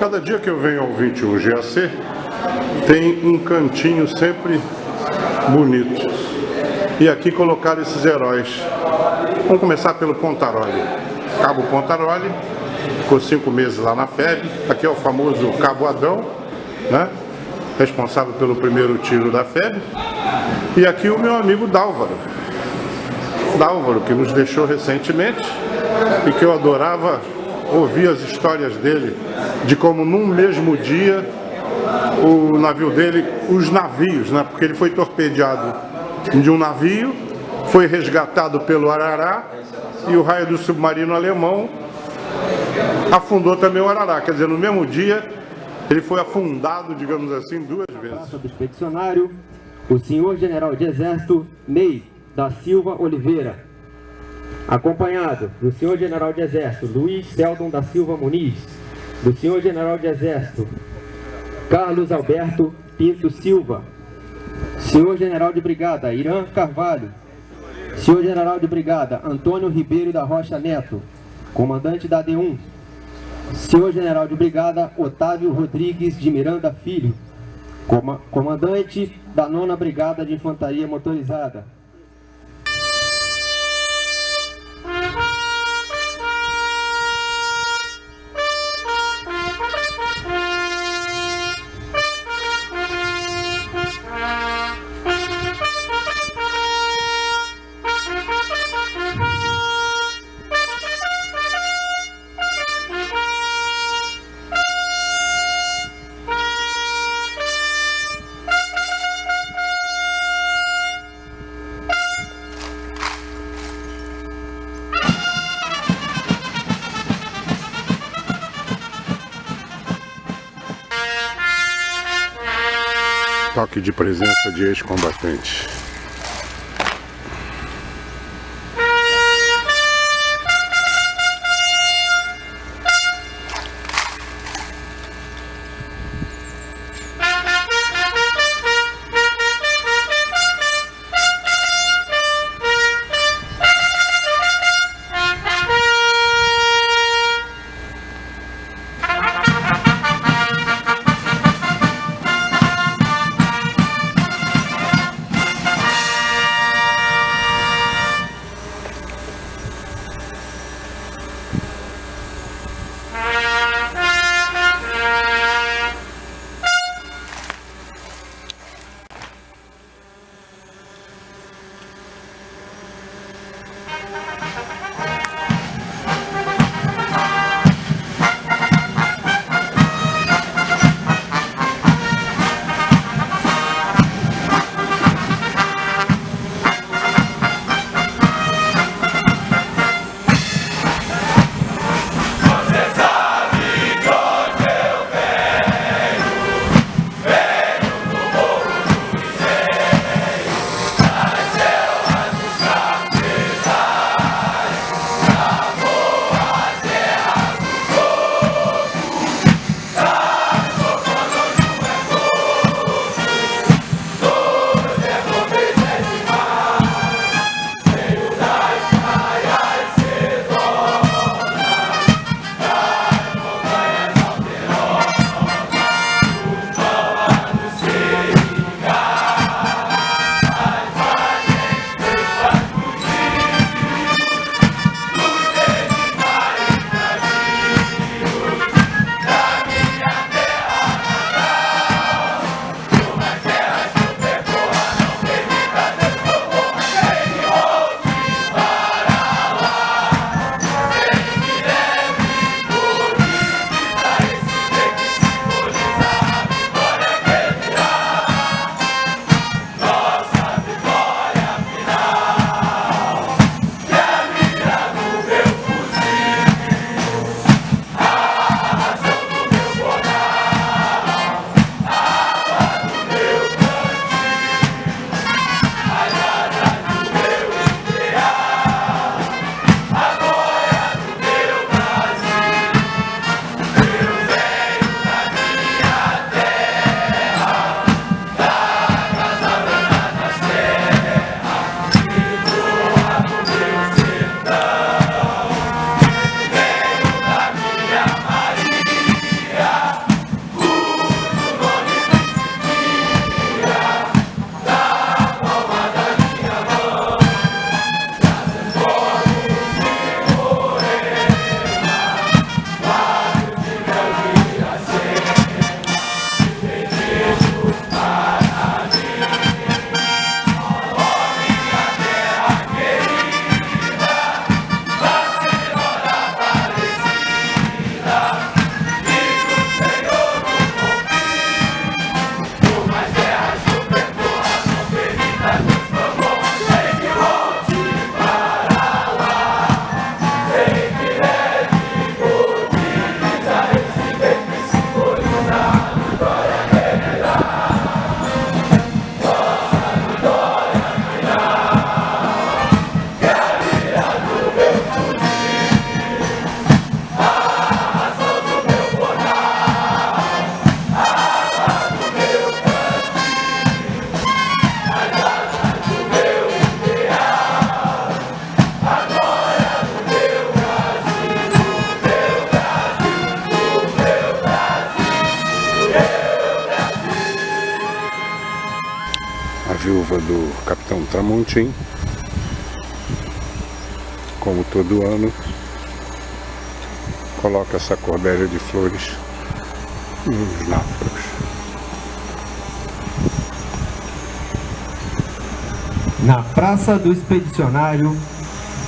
cada dia que eu venho ao 21 GAC, tem um cantinho sempre bonito. E aqui colocaram esses heróis. Vamos começar pelo Pontaroli. Cabo Pontaroli, ficou 5 meses lá na FEB. Aqui é o famoso Cabo Adão, né? Responsável pelo primeiro tiro da FEB. E aqui o meu amigo Dálvaro, que nos deixou recentemente e que eu adorava ouvir as histórias dele, de como num mesmo dia o navio dele, os navios, né? Porque ele foi torpedeado de um navio, foi resgatado pelo Arará e o raio do submarino alemão afundou também o Arará. Quer dizer, no mesmo dia ele foi afundado, digamos assim, 2 vezes. Do expedicionário, o senhor general de exército Ney da Silva Oliveira, acompanhado do senhor general de exército Luiz Seldon da Silva Muniz, do senhor general de exército Carlos Alberto Pinto Silva, senhor general de brigada Irã Carvalho, senhor general de brigada Antônio Ribeiro da Rocha Neto, comandante da D1, senhor general de brigada Otávio Rodrigues de Miranda Filho, comandante da 9ª Brigada de Infantaria Motorizada. Toque de presença de ex-combatente. viúva do Capitão Tramontim, como todo ano, coloca essa cordélia de flores nos náufragos. Na Praça do Expedicionário,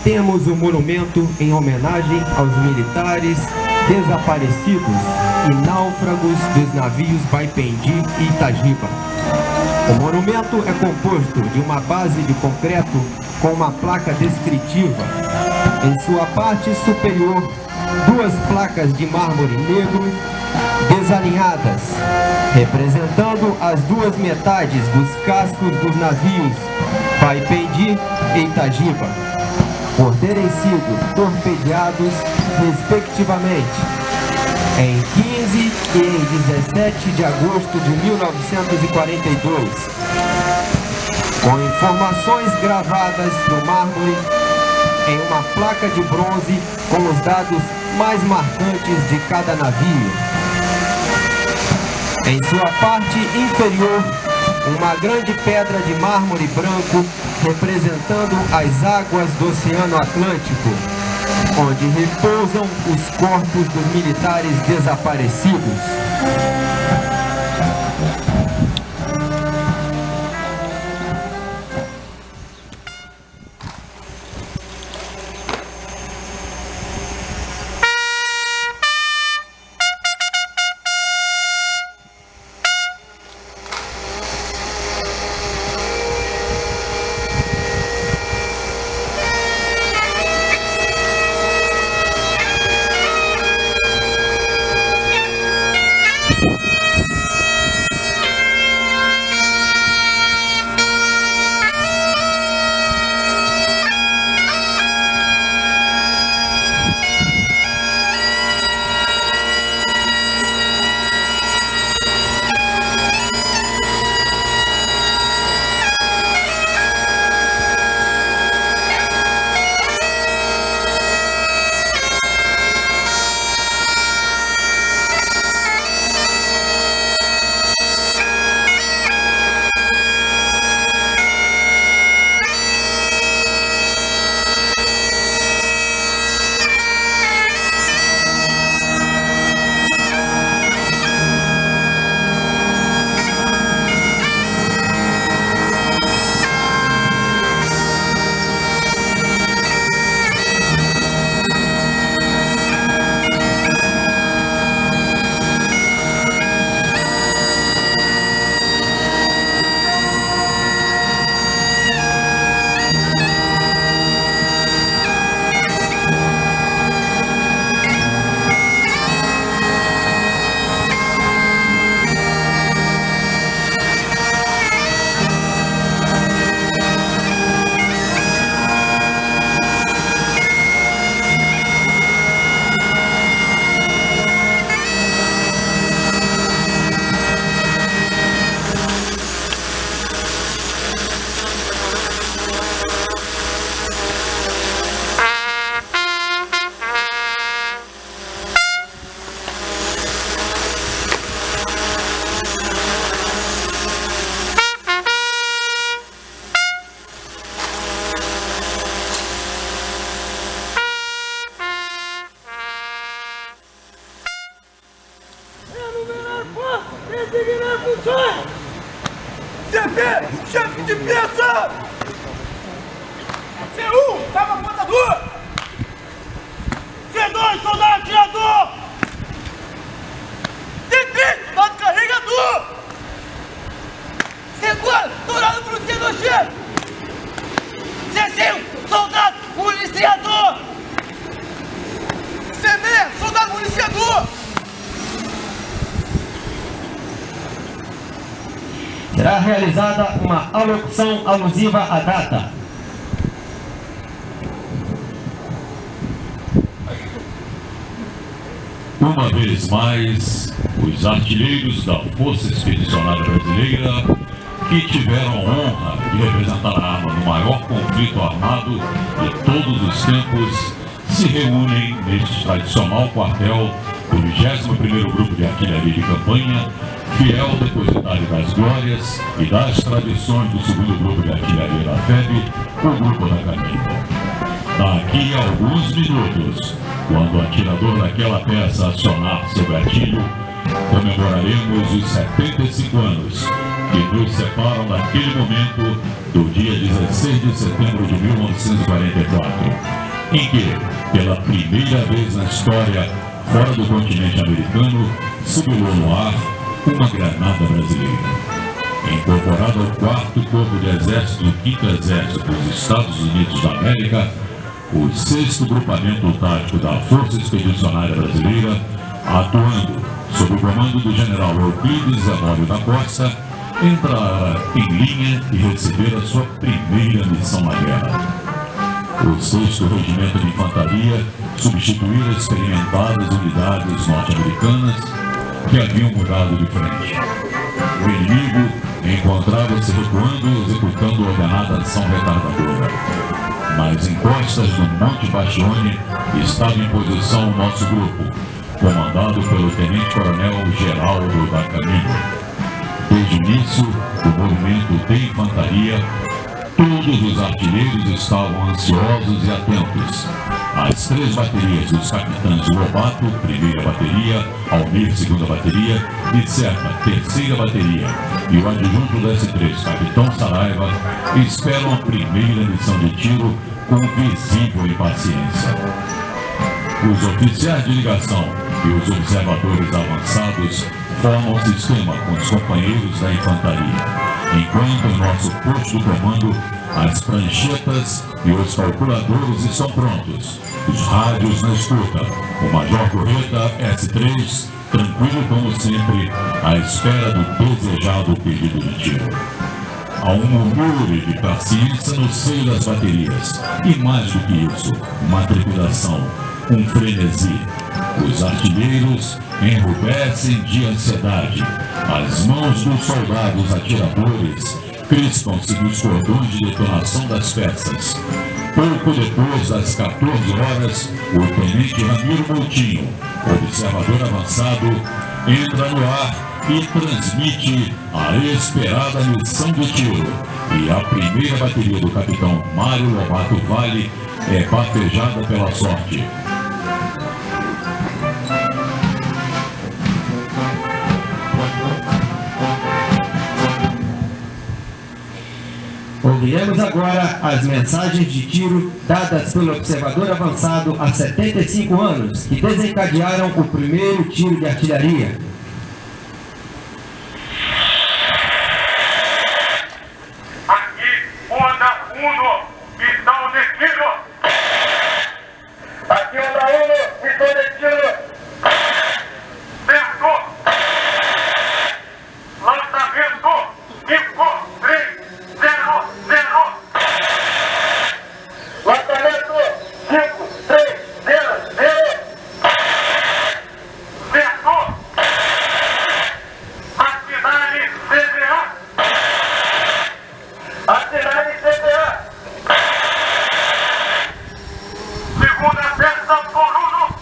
temos o monumento em homenagem aos militares desaparecidos e náufragos dos navios Baipendi e Itagiba. O monumento é composto de uma base de concreto com uma placa descritiva. Em sua parte superior, duas placas de mármore negro desalinhadas, representando as duas metades dos cascos dos navios Baipendi e Itagiba, por terem sido torpedeados respectivamente em 15 e em 17 de agosto de 1942, com informações gravadas no mármore em uma placa de bronze com os dados mais marcantes de cada navio. Em sua parte inferior, uma grande pedra de mármore branco representando as águas do Oceano Atlântico, onde repousam os corpos dos militares desaparecidos. CP, chefe de peça! C1, cabo apontador! C2, soldado atirador! C3, soldado carregador! C4, soldado municiador chefe! C5, soldado municiador! C6, soldado municiador! Será realizada uma alocução alusiva à data. Uma vez mais, os artilheiros da Força Expedicionária Brasileira, que tiveram a honra de representar a arma no maior conflito armado de todos os tempos, se reúnem neste tradicional quartel do 21º Grupo de Artilharia de Campanha, fiel depositário das glórias e das tradições do segundo grupo de artilharia da FEB, o Grupo da Caminho. Daqui a alguns minutos, quando o atirador daquela peça acionar seu gatilho, comemoraremos os 75 anos que nos separam daquele momento do dia 16 de setembro de 1944, em que, pela primeira vez na história, fora do continente americano, subirou no ar uma granada brasileira. Incorporado ao 4º Corpo de Exército do 5º Exército dos Estados Unidos da América, o 6º Grupamento Tático da Força Expedicionária Brasileira, atuando sob o comando do general Euclides Amório da Costa, entrara em linha e recebera sua primeira missão na guerra. O 6º Regimento de Infantaria substituíra experimentadas unidades norte-americanas que haviam mudado de frente. O inimigo encontrava-se recuando e executando ordenada ação retardadora. Nas encostas do Monte Bastione estava em posição o nosso grupo, comandado pelo Tenente-Coronel Geraldo da Caminho. Desde o início do movimento de infantaria, todos os artilheiros estavam ansiosos e atentos. As 3 baterias dos capitães Lobato, 1ª bateria, Almir, 2ª bateria, e Serpa, 3ª bateria, e o adjunto do S3, capitão Saraiva, esperam a primeira missão de tiro com visível impaciência. Os oficiais de ligação e os observadores avançados formam o sistema com os companheiros da infantaria, enquanto em nosso posto de comando as pranchetas e os calculadores estão prontos, os rádios na escuta, o Major Correta S3, tranquilo como sempre, à espera do desejado pedido de tiro. Há um murmúrio de paciência no seio das baterias, e mais do que isso, uma trepidação, um frenesi. Os artilheiros enrubescem de ansiedade. As mãos dos soldados atiradores crispam-se nos cordões de detonação das peças. Pouco depois das 14 horas, o tenente Ramiro Moutinho, observador avançado, entra no ar e transmite a esperada missão de tiro. E a primeira bateria do capitão Mário Lobato Vale é bafejada pela sorte. Ouviremos agora as mensagens de tiro dadas pelo observador avançado há 75 anos, que desencadearam o primeiro tiro de artilharia. Aqui, onda 1, missão de tiro. Aqui, onda 1, missão de tiro. Certo. Lançamento 5, 3, 0, 0. Lançamento 5, 3, 0, 0. Certo. Assinale CBA. Assinale CBA. Segunda peça por 1.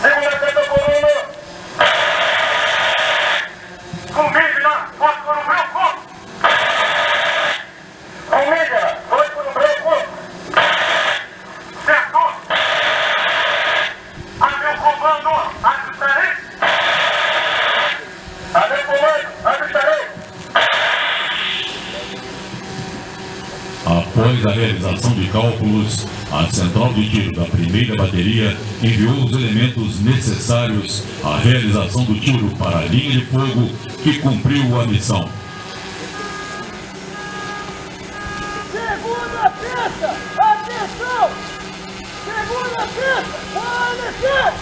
Segunda peça por 1. Comida, fósforo branco. Comida, fósforo branco. Certo. A meu comando, ajustarei. A meu comando, ajustarei. Após a realização de cálculos, a central de tiro da primeira bateria enviou os elementos necessários à realização do tiro para a linha de fogo que cumpriu a missão. Segunda pista, atenção! Segunda pista, pode descer!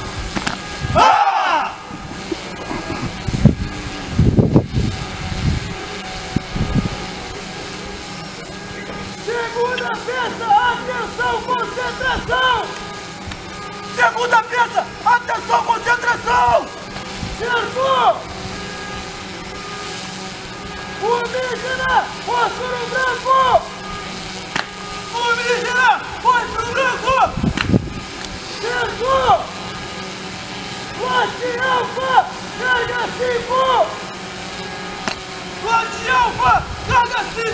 Ah! Segunda pista, atenção, concentração! Segunda pista, atenção, concentração! Certo! Fumígena, fósforo branco! Fumígena, fósforo branco! Certo! Forte alfa, 5.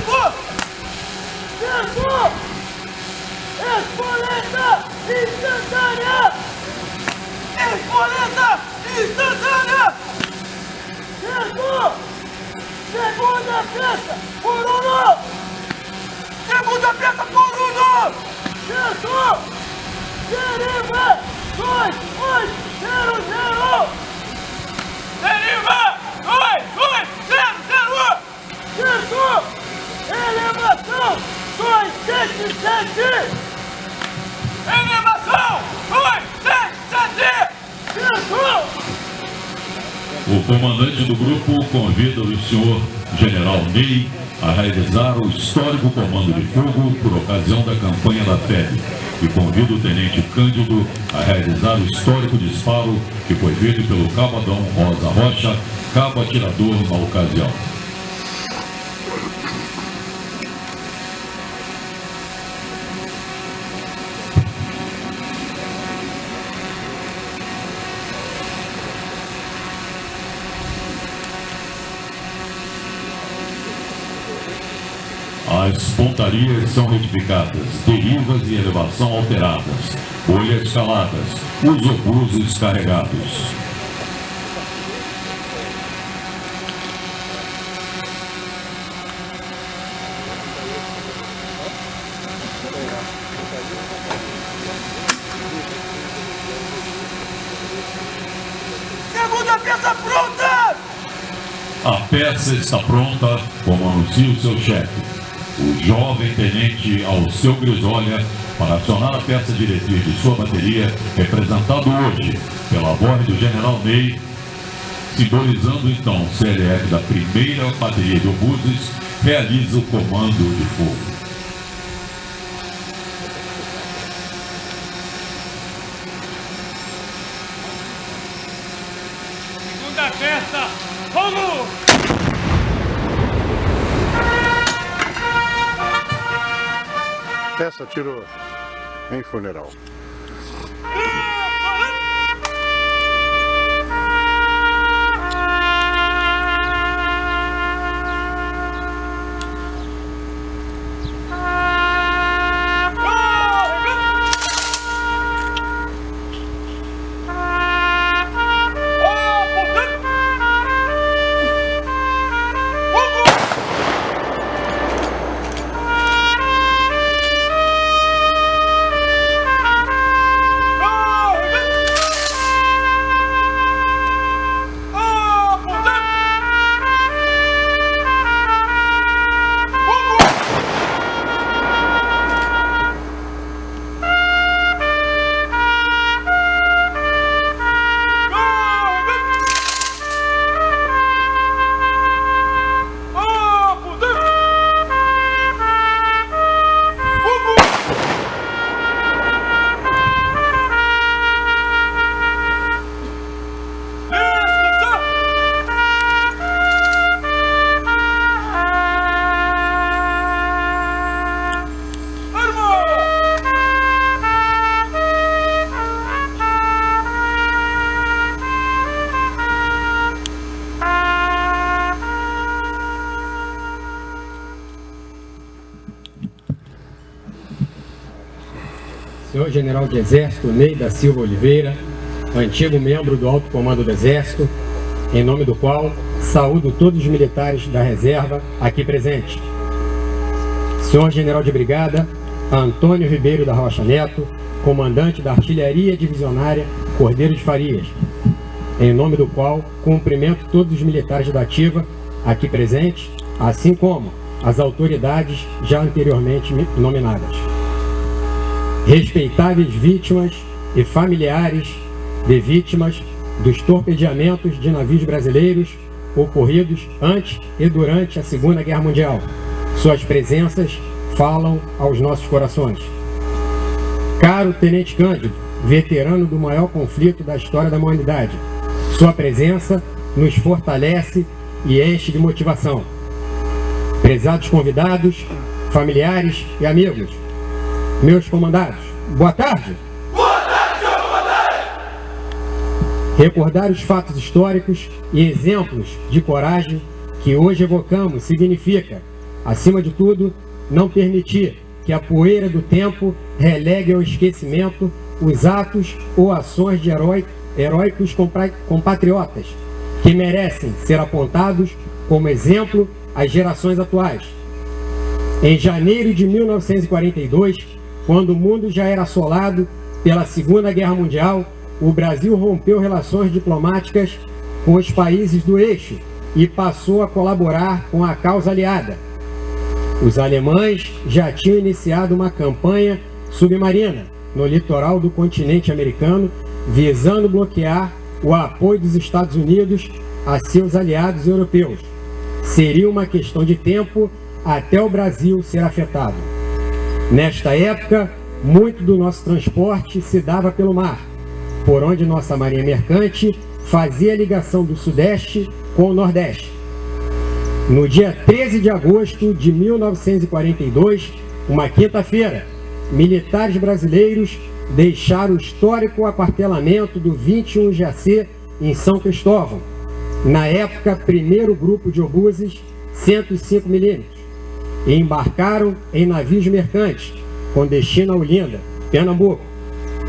Certo. Espoleta instantânea. Espoleta instantânea. Certo. Segunda peça por 1. Segunda peça por 1. Certo. Deriva 2800. Deriva 2800. Certo. Elevação 277. Elevação 277. Certo. O comandante do grupo convida o senhor General Ney a realizar o histórico comando de fogo por ocasião da campanha da FEB e convida o Tenente Cândido a realizar o histórico disparo que foi feito pelo Cabo Adão Rosa Rocha, cabo atirador na ocasião. As pontarias são retificadas, derivas e elevação alteradas, folhas caladas, os obuses carregados. Segunda peça pronta! A peça está pronta, como anuncia o seu chefe, o jovem tenente Alceu Grisolha, para acionar a peça diretriz de sua bateria, representado hoje pela voz do General Ney, simbolizando então o CLF da primeira bateria de obuses, realiza o comando de fogo. Segunda peça, fogo! Peça tirou em funeral. Senhor General de Exército Ney da Silva Oliveira, antigo membro do Alto Comando do Exército, em nome do qual saúdo todos os militares da reserva aqui presentes. Senhor General de Brigada Antônio Ribeiro da Rocha Neto, comandante da Artilharia Divisionária Cordeiro de Farias, em nome do qual cumprimento todos os militares da ativa aqui presentes, assim como as autoridades já anteriormente nominadas. Respeitáveis vítimas e familiares de vítimas dos torpedeamentos de navios brasileiros ocorridos antes e durante a Segunda Guerra Mundial. Suas presenças falam aos nossos corações. Caro Tenente Cândido, veterano do maior conflito da história da humanidade, sua presença nos fortalece e enche de motivação. Prezados convidados, familiares e amigos, meus comandados, boa tarde! Boa tarde, senhor comandante! Recordar os fatos históricos e exemplos de coragem que hoje evocamos significa acima de tudo, não permitir que a poeira do tempo relegue ao esquecimento os atos ou ações de heróicos compatriotas que merecem ser apontados como exemplo às gerações atuais. Em janeiro de 1942, quando o mundo já era assolado pela Segunda Guerra Mundial, o Brasil rompeu relações diplomáticas com os países do eixo e passou a colaborar com a causa aliada. Os alemães já tinham iniciado uma campanha submarina no litoral do continente americano, visando bloquear o apoio dos Estados Unidos a seus aliados europeus. Seria uma questão de tempo até o Brasil ser afetado. Nesta época, muito do nosso transporte se dava pelo mar, por onde nossa marinha mercante fazia a ligação do Sudeste com o Nordeste. No dia 13 de agosto de 1942, uma quinta-feira, militares brasileiros deixaram o histórico aquartelamento do 21 GAC em São Cristóvão, na época primeiro grupo de obuses 105 mm, e embarcaram em navios mercantes com destino a Olinda, Pernambuco,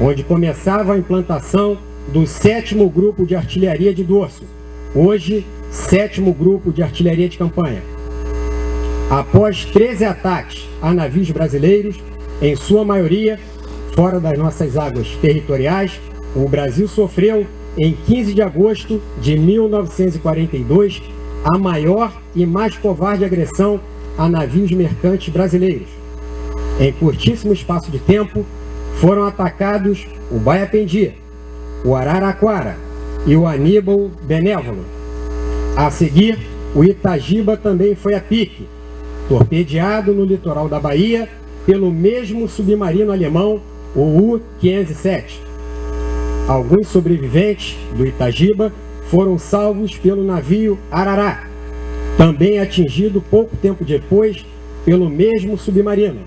onde começava a implantação do 7º Grupo de Artilharia de Dorso, hoje 7º Grupo de Artilharia de Campanha. Após 13 ataques a navios brasileiros, em sua maioria fora das nossas águas territoriais, o Brasil sofreu, em 15 de agosto de 1942, a maior e mais covarde agressão a navios mercantes brasileiros. Em curtíssimo espaço de tempo, foram atacados o Baiapendi, o Araraquara e o Aníbal Benévolo. A seguir, o Itagiba também foi a pique, torpedeado no litoral da Bahia pelo mesmo submarino alemão, o U-507. Alguns sobreviventes do Itagiba foram salvos pelo navio Arará, também atingido pouco tempo depois pelo mesmo submarino.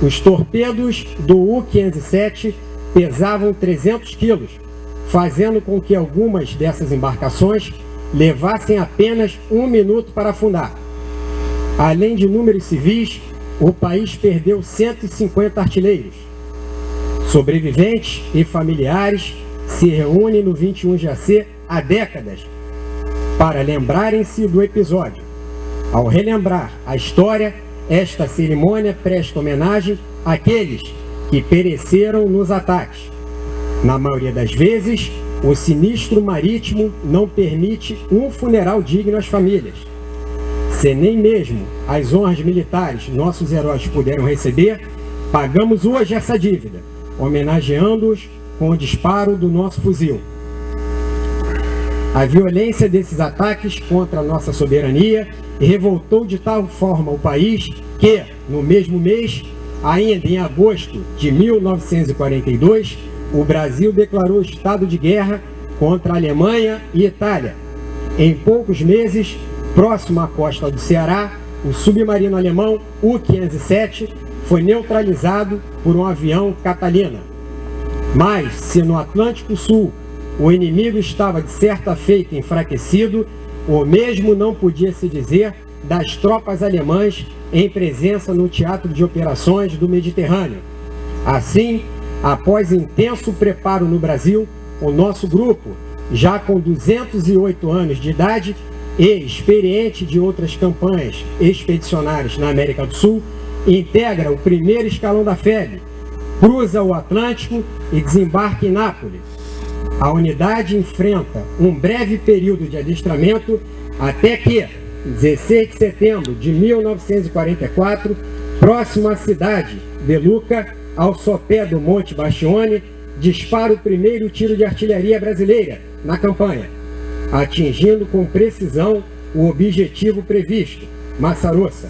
Os torpedos do U-507 pesavam 300 quilos, fazendo com que algumas dessas embarcações levassem apenas 1 minuto para afundar. Além de números civis, o país perdeu 150 artilheiros. Sobreviventes e familiares se reúnem no 21 GAC há décadas para lembrarem-se do episódio. Ao relembrar a história, esta cerimônia presta homenagem àqueles que pereceram nos ataques. Na maioria das vezes, o sinistro marítimo não permite um funeral digno às famílias. Se nem mesmo as honras militares nossos heróis puderam receber, pagamos hoje essa dívida, homenageando-os com o disparo do nosso fuzil. A violência desses ataques contra a nossa soberania revoltou de tal forma o país que, no mesmo mês, ainda em agosto de 1942, o Brasil declarou estado de guerra contra a Alemanha e Itália. Em poucos meses, próximo à costa do Ceará, o submarino alemão U-507 foi neutralizado por um avião Catalina. Mas, se no Atlântico Sul o inimigo estava de certa feita enfraquecido, o mesmo não podia se dizer das tropas alemãs em presença no teatro de operações do Mediterrâneo. Assim, após intenso preparo no Brasil, o nosso grupo, já com 208 anos de idade e experiente de outras campanhas expedicionárias na América do Sul, integra o primeiro escalão da FEB, cruza o Atlântico e desembarca em Nápoles. A unidade enfrenta um breve período de adestramento até que, 16 de setembro de 1944, próximo à cidade de Lucca, ao sopé do Monte Bastione, dispara o primeiro tiro de artilharia brasileira na campanha, atingindo com precisão o objetivo previsto, Massarossa.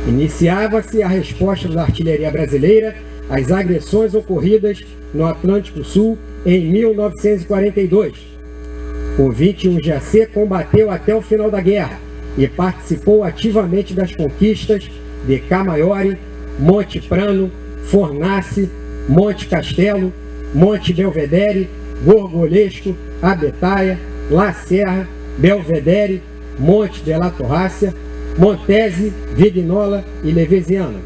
Iniciava-se a resposta da artilharia brasileira às agressões ocorridas no Atlântico Sul em 1942. O 21 GAC combateu até o final da guerra e participou ativamente das conquistas de Camaiore, Monte Prano, Fornace, Monte Castelo, Monte Belvedere, Gorgolesco, Abetaia, La Serra, Belvedere, Monte de la Torrácia, Montese, Vignola e Levesiana.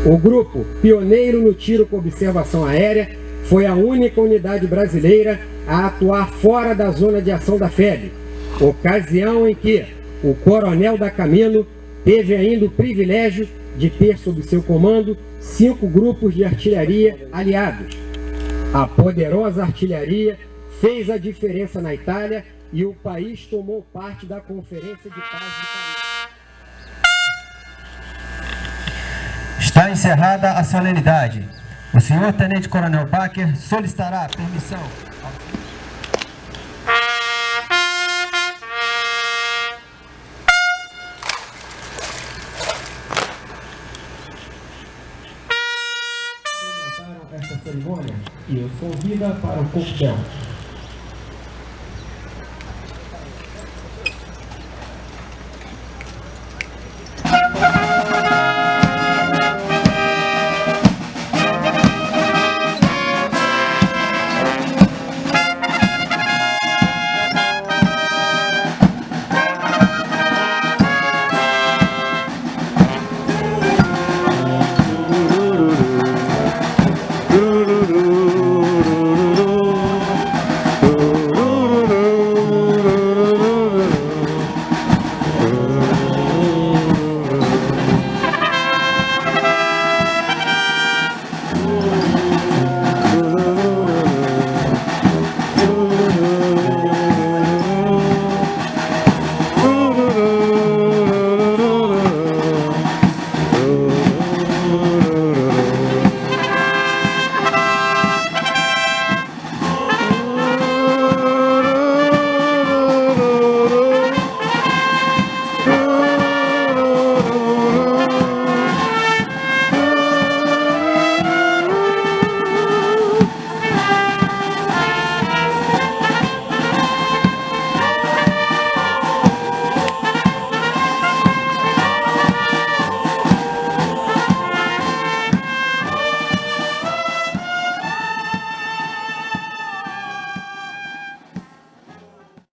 O grupo, pioneiro no tiro com observação aérea, foi a única unidade brasileira a atuar fora da zona de ação da FEB, ocasião em que o coronel da Camino teve ainda o privilégio de ter sob seu comando 5 grupos de artilharia aliados. A poderosa artilharia fez a diferença na Itália e o país tomou parte da Conferência de Paz de Paris. Está encerrada a solenidade. O senhor Tenente Coronel Baker solicitará a permissão. Esta cerimônia e os convida para o coquetel.